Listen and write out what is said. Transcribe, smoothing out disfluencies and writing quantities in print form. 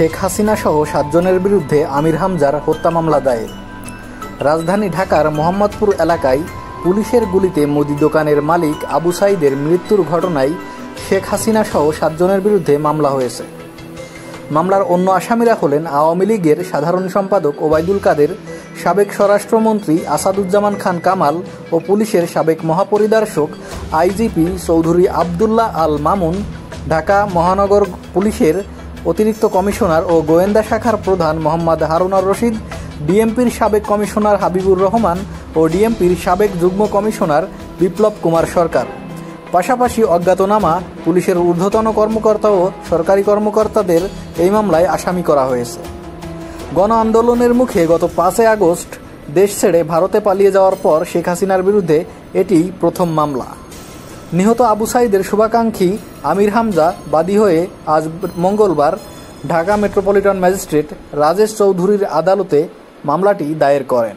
শেখ হাসিনা সহ 7 জনের বিরুদ্ধে আমির হামজার হত্যা মামলা দায়ের। রাজধানী ঢাকার মোহাম্মদপুর এলাকায় পুলিশের গুলিতে মুদি দোকানের মালিক আবু সাঈদের মৃত্যুর ঘটনায় শেখ হাসিনা সহ 7 জনের বিরুদ্ধে মামলা হয়েছে। মামলার অন্য আসামিরা হলেন আওয়ামী লীগের সাধারণ সম্পাদক ওবায়দুল কাদের, সাবেক স্বরাষ্ট্রমন্ত্রী আসাদুজ্জামান খান কামাল ও পুলিশের সাবেক মহাপরিদর্শক আইজিপি চৌধুরী আবদুল্লাহ আল মামুন, ঢাকা মহানগর পুলিশের অতিরিক্ত কমিশনার ও গোয়েন্দা শাখার প্রধান মোহাম্মদ হারুনার রশিদ, ডিএমপির সাবেক কমিশনার হাবিবুর রহমান ও ডিএমপির সাবেক যুগ্ম কমিশনার বিপ্লব কুমার সরকার। পাশাপাশি অজ্ঞাতনামা পুলিশের ঊর্ধ্বতন কর্মকর্তা ও সরকারি কর্মকর্তাদের এই মামলায় আসামি করা হয়েছে। গণ আন্দোলনের মুখে গত 5 আগস্ট দেশ ছেড়ে ভারতে পালিয়ে যাওয়ার পর শেখ হাসিনার বিরুদ্ধে এটি প্রথম মামলা। নিহত আবু সাঈদের শুভাকাঙ্ক্ষী আমির হামজা বাদী হয়ে আজ মঙ্গলবার ঢাকা মেট্রোপলিটন ম্যাজিস্ট্রেট রাজেশ চৌধুরীর আদালতে মামলাটি দায়ের করেন।